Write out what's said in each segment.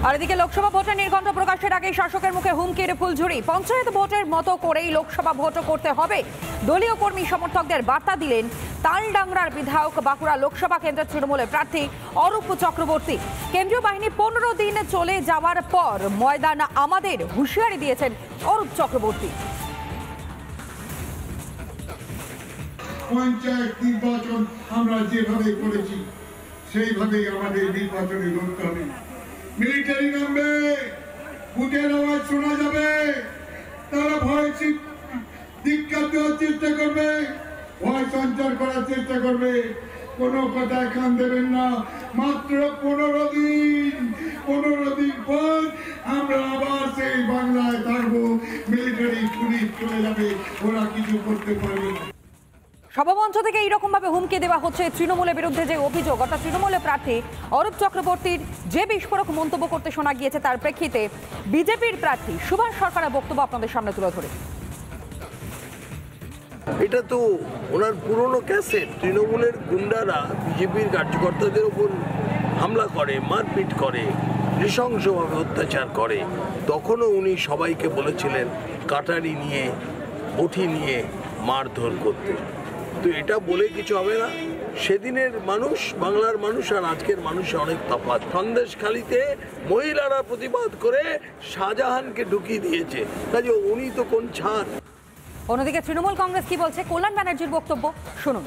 আর এদিকে লোকসভা ভোটের নির্ঘণ্ট প্রকাশের আগে শাসকের মুখে হুমকির ফুলঝুরি। পঞ্চায়েত ভোটের মতো করেই লোকসভা ভোটও করতে হবে, দলীয় কর্মী সমর্থকদের বার্তা দিলেন তালডাংরার বিধায়ক, বাঁকুড়া লোকসভা কেন্দ্রের তৃণমূলের প্রার্থী অরূপ চক্রবর্তী। কেন্দ্রীয় বাহিনী 15 দিন চলে যাওয়ার পর ময়দান আমাদের, হুঁশিয়ারি দিয়েছেন অরূপ চক্রবর্তী। পঞ্চায়েত নির্বাচন আমরা যেভাবে করেছি সেইভাবেই আমাদের নির্বাচনে লড়তে হবে। মিলিটারি নামবে, বুটের আওয়াজ শোনা যাবে, তারা ভয় ধিক্কার দেওয়ার চেষ্টা করবে, ভয় সঞ্চার করার চেষ্টা করবে। কোনো কথায় কান দেবেন না। মাত্র 15 দিন পর আমরা আবার সেই বাংলায় থাকবো। মিলিটারি পুলিশ চলে যাবে, ওরা কিছু করতে পারবে না। সভামঞ্চ থেকে এইরকম ভাবে হুমকি দেওয়া হচ্ছে তৃণমূলের বিরুদ্ধে যে অভিযোগ, অর্থাৎ তৃণমূলের প্রার্থী অরূপ চক্রবর্তীর যে বিস্ফোরক মন্তব্য করতে শোনা গিয়েছে, তার প্রেক্ষিতে বিজেপির প্রার্থী সুভাষ সরকারের বক্তব্য আপনাদের সামনে তুলে ধরে। এটা তো ওনার পুরনো ক্যাসেট। তৃণমূলের গুন্ডারা বিজেপির কার্যকর্তাদের উপর হামলা করে, মারপিট করে, নৃশংসভাবে অত্যাচার করে। তখনও উনি সবাইকে বলেছিলেন কাটারি নিয়ে, বটি নিয়ে মারধর করতে। তো এটা বলে কিছু হবে না। সেদিনের মানুষ, বাংলার মানুষ আর আজকের মানুষে অনেক তফাৎ। সন্দেশখালিতে মহিলারা প্রতিবাদ করে শাহজাহানকে ঢুকিয়ে দিয়েছে, কাজে উনি তো কোন ছাড়। অন্যদিকে তৃণমূল কংগ্রেস কি বলছে, কল্যাণ ব্যানার্জির বক্তব্য শুনুন।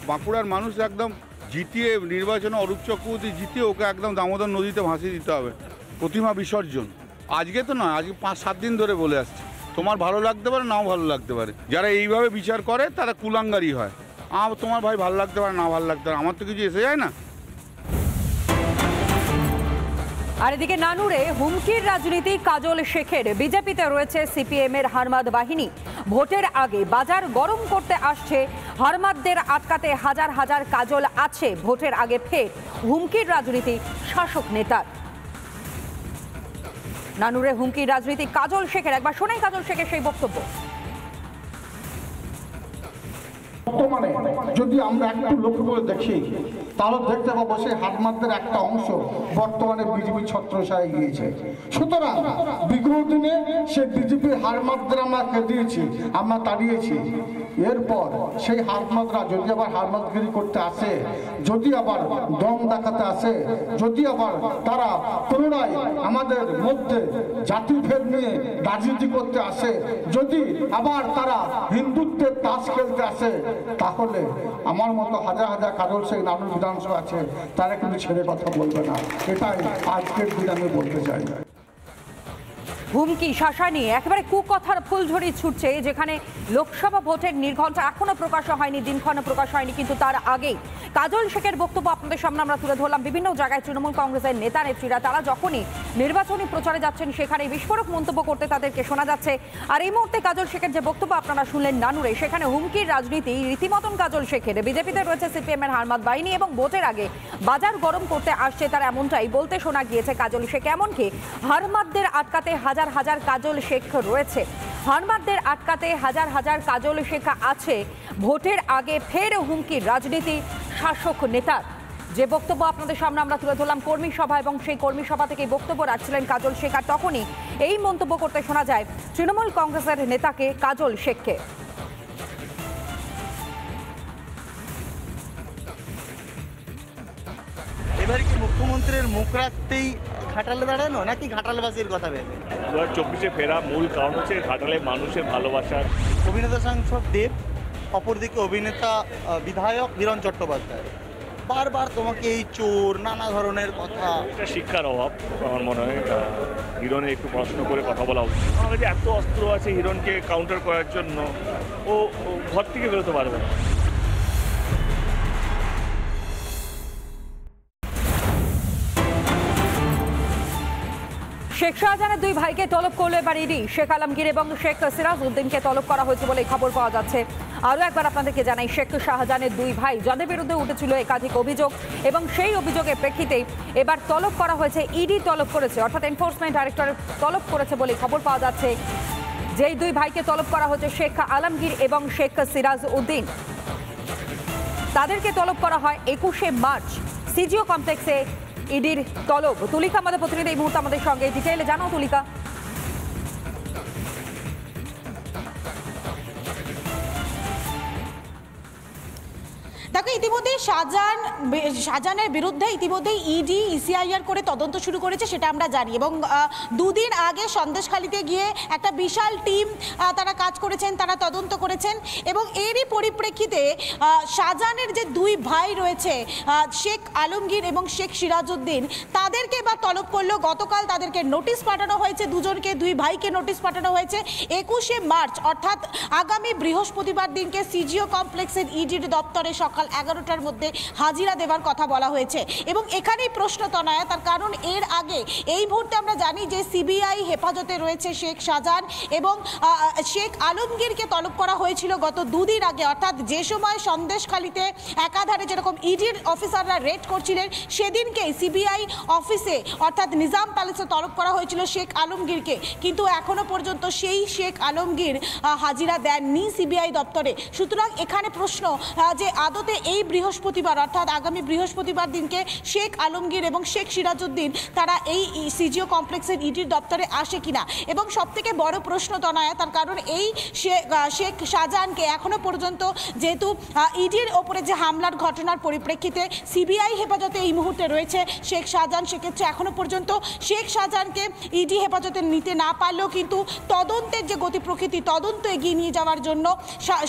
বাঁকুড়ার মানুষ একদম জিতিয়ে নির্বাচনে অরূপ চক্রবর্তী জিতিয়ে ওকে একদম দামোদর নদীতে ভাসিয়ে দিতে হবে। প্রতিমা বিসর্জন আজকে তো নয়, আজকে 5-7 দিন ধরে বলে আসছে। তোমার ভালো লাগতে পারে, নাও ভালো লাগতে পারে। যারা এইভাবে বিচার করে তারা কুলাঙ্গারি হয়। তোমার ভাই ভালো লাগতে পারে, না ভালো লাগতে পারে, আমার তো কিছু এসে যায় না। আর এদিকে নানুরে হুমকির রাজনীতি কাজল শেখের। বিজেপিতে রয়েছে সিপিএম এর হারমাদ বাহিনী। ভোটের আগে বাজার গরম করতে আসছে, হারমাদদের আটকাতে হাজার হাজার কাজল আছে। ভোটের আগে ফের হুমকির রাজনীতি শাসক নেতার। নানুরে হুমকির রাজনীতি কাজল শেখের, একবার শোনাই কাজল শেখের সেই বক্তব্য। বর্তমানে যদি আমরা একটু লক্ষ্য করে দেখি তাহলে দেখতে পাবো সেই হারমাদদের একটা অংশ বর্তমানে বিজেপি ছত্রছায়ায় গিয়েছে। সুতরাং বিগত দিনে সে বিজেপির হারমাদদের আমরা দিয়েছি, আমরা তাড়িয়েছি। এরপর সেই হারমাদরা যদি আবার হারমাদগিরি করতে আসে, যদি আবার দম দেখাতে আসে, যদি আবার তারা পুনরায় আমাদের মধ্যে জাতিভেদ নিয়ে রাজনীতি করতে আসে, যদি আবার তারা হিন্দুত্বের তাস খেলতে আসে, তাহলে আমার মতো হাজার হাজার কাজল শেখ নানুর বিধানসভা আছে, তারা কিন্তু ছেড়ে কথা বলবে না। এটাই আজকের দিন আমি বলতে চাই। হুমকি শাসানি একেবারে কুকথার ফুলঝড়ি ছুটছে, যেখানে লোকসভা ভোটের নির্ঘণ্ট এখনো প্রকাশ হয়নি, দিনক্ষণ প্রকাশ হয়নি, কিন্তু তার আগেই কাজল শেখের বক্তব্য আপনাদের সামনে আমরা তুলে ধরলাম। বিভিন্ন জায়গায় তৃণমূল কংগ্রেসের নেতা নেত্রীরা তারা যখনই নির্বাচনী প্রচারে যাচ্ছেন সেখানে বিস্ফোরক মন্তব্য করতে তাদেরকে শোনা যাচ্ছে। আর এই মুহূর্তে কাজল শেখের যে বক্তব্য আপনারা শুনলেন নানুরে, সেখানে হুমকির রাজনীতি রীতিমতন কাজল শেখের। বিজেপিতে রয়েছে সিপিএম এর হারমাদ বাহিনী এবং ভোটের আগে বাজার গরম করতে আসছে, তারা এমনটাই বলতে শোনা গিয়েছে কাজল শেখ। এমনকি হারমাদদের আটকাতে হাজার হাজার কাজল শেখ রয়েছে, হারমাদদের আটকাতে হাজার হাজার কাজল শেখ আছে। ভোটের আগে ফের হুমকির রাজনীতি শাসক নেতার। যে বক্তব্য আপনাদের সামনে আমরা তুলে ধরলাম কর্মী সভা, এবং সেই কর্মী সভা থেকে বক্তব্য রাখছিলেন কাজল শেখ, আর তখনই এই মন্তব্য করতে শোনা যায় তৃণমূল কংগ্রেসের নেতাকে কাজল শেখকে। এবারে কি মুখ্যমন্ত্রীর মুখ রাখতেই ঘাটালে দাঁড়ানো, নাকি ঘাটালবাসীর কথা ভেবে? 2024-এ ফেরা মূল কারণ হচ্ছে ঘাটালে মানুষের ভালোবাসার। অভিনেতা সাংসদ দেব, অপরদিকে অভিনেতা বিধায়ক বীরন চট্টোপাধ্যায় বারবার তোমাকে এই চোর, নানা ধরনের কথা। এটা শিক্ষার অভাব আমার মনে হয়। হিরণে একটু পড়াশোনা করে কথা বলা উচিত। আমার কাছে এত অস্ত্র আছে হিরণকে কাউন্টার করার জন্য, ও ঘর থেকে বেরোতে পারবে না। শেখ শাহজাহানের দুই ভাইকে তলব করলো এবার ইডি। শেখ আলমগীর এবং শেখ সিরাজ উদ্দিনকে তলব করা হয়েছে বলে খবর পাওয়া যাচ্ছে। আরও একবার আপনাদেরকে জানাই, শেখ শাহজাহানের দুই ভাই যাদের বিরুদ্ধে উঠেছিল একাধিক অভিযোগ, এবং সেই অভিযোগের প্রেক্ষিতেই এবার তলব করা হয়েছে, ইডি তলব করেছে, অর্থাৎ এনফোর্সমেন্ট ডাইরেক্টরেট তলব করেছে বলে খবর পাওয়া যাচ্ছে। যেই দুই ভাইকে তলব করা হয়েছে শেখ আলমগীর এবং শেখ সিরাজ উদ্দিন, তাদেরকে তলব করা হয় 21শে মার্চ সিজিও কমপ্লেক্সে ইডির তলব। তুলিকা আমাদের প্রতিনিধি এই মুহূর্তে আমাদের সঙ্গে, ডিটেইলে জানাও তুলিকা। দেখো, ইতিমধ্যেই শাহজাহানের বিরুদ্ধে ইতিমধ্যেই ইডি ইসিআইআর করে তদন্ত শুরু করেছে, সেটা আমরা জানি। এবং দুদিন আগে সন্দেশখালিতে গিয়ে একটা বিশাল টিম তারা কাজ করেছেন, তারা তদন্ত করেছেন। এবং এরই পরিপ্রেক্ষিতে শাহজাহানের যে দুই ভাই রয়েছে, শেখ আলমগীর এবং শেখ সিরাজউদ্দিন, তাদেরকে এবার তলব করলো। গতকাল তাদেরকে নোটিশ পাঠানো হয়েছে, দুজনকে, দুই ভাইকে নোটিশ পাঠানো হয়েছে। 21শে মার্চ অর্থাৎ আগামী বৃহস্পতিবার দিনকে সিজিও কমপ্লেক্সের ইডির দপ্তরে সকাল 11টার মধ্যে হাজিরা দেওয়ার কথা বলা হয়েছে। এবং এখানেই প্রশ্ন তনয়া, তার কারণ এর আগে এই মুহূর্তে আমরা জানি যে সিবিআই হেফাজতে রয়েছে শেখ শাহজাহান এবং শেখ আলমগীরকে তলব করা হয়েছিল গত দুদিন আগে, অর্থাৎ যে সময় সন্দেশখালিতে একাধারে যেরকম ইডির অফিসাররা রেড করছিলেন, সেদিনকেই সিবিআই অফিসে অর্থাৎ নিজাম প্যালেসে তলব করা হয়েছিল শেখ আলমগীরকে। কিন্তু এখনো পর্যন্ত সেই শেখ আলমগীর হাজিরা দেননি সিবিআই দপ্তরে। সুতরাং এখানে প্রশ্ন যে আদতে এই বৃহস্পতিবার অর্থাৎ আগামী বৃহস্পতিবার দিনকে শেখ আলমগীর এবং শেখ সিরাজউদ্দিন তারা এই সিজিও কমপ্লেক্সের ইডির দপ্তরে আসে কিনা। এবং সবথেকে বড় প্রশ্ন তনয়া, তার কারণ এই শেখ শাহজাহানকে এখনো পর্যন্ত যেহেতু ইডির ওপরে যে হামলার ঘটনার পরিপ্রেক্ষিতে সিবিআই হেফাজতে এই মুহূর্তে রয়েছে শেখ শাহজাহান, সেক্ষেত্রে এখনো পর্যন্ত শেখ শাহজাহানকে ইডি হেফাজতে নিতে না পারলেও কিন্তু তদন্তের যে গতি প্রকৃতি, তদন্ত এগিয়ে নিয়ে যাওয়ার জন্য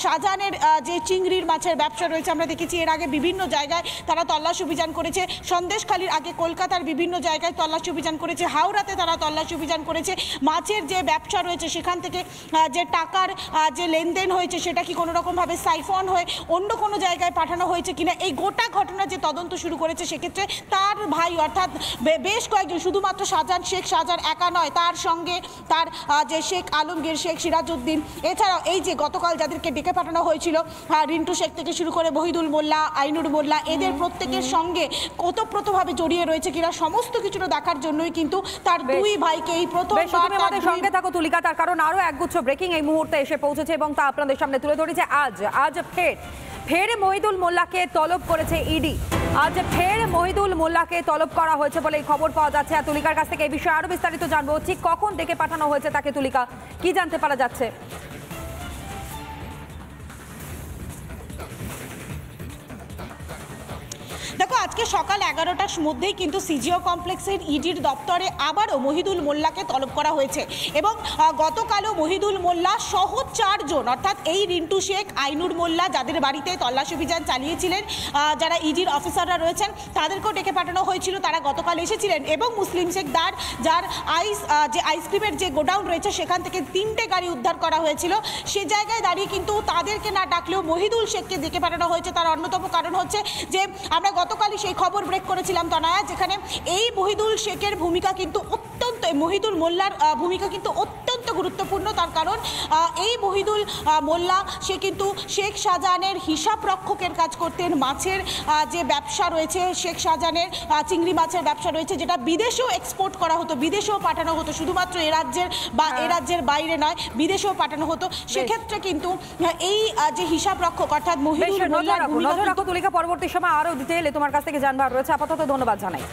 শাহজাহানের যে চিংড়ির মাছের ব্যবসা রয়েছে, আমরা দেখেছি এর আগে বিভিন্ন জায়গায় তারা তল্লাশি অভিযান করেছে। সন্দেশখালির আগে কলকাতার বিভিন্ন জায়গায় তল্লাশি অভিযান করেছে, হাওড়াতে তারা তল্লাশি অভিযান করেছে। মাছের যে ব্যবসা রয়েছে সেখান থেকে যে টাকার যে লেনদেন হয়েছে, সেটা কি কোনো রকমভাবে সাইফন হয়ে অন্য কোনো জায়গায় পাঠানো হয়েছে কিনা, এই গোটা ঘটনা যে তদন্ত শুরু করেছে। সেক্ষেত্রে তার ভাই অর্থাৎ বেশ কয়েকজন, শুধুমাত্র শেখ শাহজাহান একা নয়, তার সঙ্গে তার যে শেখ আলমগীর, শেখ সিরাজউদ্দিন, এছাড়াও এই যে গতকাল যাদেরকে ডেকে পাঠানো হয়েছিল রিন্টু শেখ থেকে শুরু করে ওহিদুল মোল্লা, আইনুর মোল্লা, এদের প্রত্যেকের সঙ্গে ওতপ্রোতভাবে জড়িয়ে রয়েছে কিনা, সমস্ত কিছুটা দেখার জন্যই কিন্তু তার দুই ভাইকে এই প্রথমবার আমাদের সঙ্গে থাকো তুলিকা। তার কারণ আরো একগুচ্ছ ব্রেকিং এই মুহূর্তে এসে পৌঁছেছে এবং তা আপনাদের সামনে তুলে ধরেছে। আজ ফের মহিদুল মোল্লাকে তলব করেছে ইডি। আজ ফের মহিদুল মোল্লাকে তলব করা হয়েছে বলে এই খবর পাওয়া যাচ্ছে। আর তুলিকার কাছ থেকে এই বিষয়ে আরো বিস্তারিত জানবো। ঠিক কখন ডেকে পাঠানো হয়েছে তাকে, তুলিকা কি জানতে পারা যাচ্ছে? দেখো, আজকে সকাল 11টার মধ্যেই কিন্তু সিজিও কমপ্লেক্সের ইডির দপ্তরে আবারও মহিদুল মোল্লাকে তলব করা হয়েছে। এবং গতকালও মহিদুল মোল্লা সহ 4 জন অর্থাৎ এই রিন্টু শেখ, আইনুর মোল্লা, যাদের বাড়িতে তল্লাশি অভিযান চালিয়েছিলেন যারা ইডির অফিসাররা রয়েছেন, তাদেরকেও ডেকে পাঠানো হয়েছিল। তারা গতকাল এসেছিলেন। এবং মুসলিম শেখ যার আইসক্রিমের যে গোডাউন রয়েছে, সেখান থেকে 3টে গাড়ি উদ্ধার করা হয়েছিল। সে জায়গায় দাঁড়িয়ে কিন্তু তাদেরকে না ডাকলেও মহিদুল শেখকে ডেকে পাঠানো হয়েছে। তার অন্যতম কারণ হচ্ছে যে আমরা গতকালই সেই খবর ব্রেক করেছিলাম তনয়া, যেখানে এই মহিদুল শেখের ভূমিকা কিন্তু মহিদুল মোল্লার ভূমিকা কিন্তু অত্যন্ত গুরুত্বপূর্ণ। তার কারণ এই মহিদুল মোল্লা সে কিন্তু শেখ শাহজাহানের হিসাব রক্ষকের কাজ করতেন। মাছের যে ব্যবসা রয়েছে, শেখ শাহজাহানের চিংড়ি মাছের ব্যবসা রয়েছে, যেটা বিদেশেও এক্সপোর্ট করা হতো, বিদেশেও পাঠানো হতো, শুধুমাত্র এ রাজ্যের বাইরে নয়, বিদেশেও পাঠানো হতো। সেক্ষেত্রে কিন্তু এই যে হিসাব রক্ষক অর্থাৎ মহিদুল মোল্লার ভূমিকা, তুলিকা পরবর্তী সময় আরো ডিটেইলে তোমার কাছ থেকে জানবার রয়েছে। আপাতত ধন্যবাদ জানাই।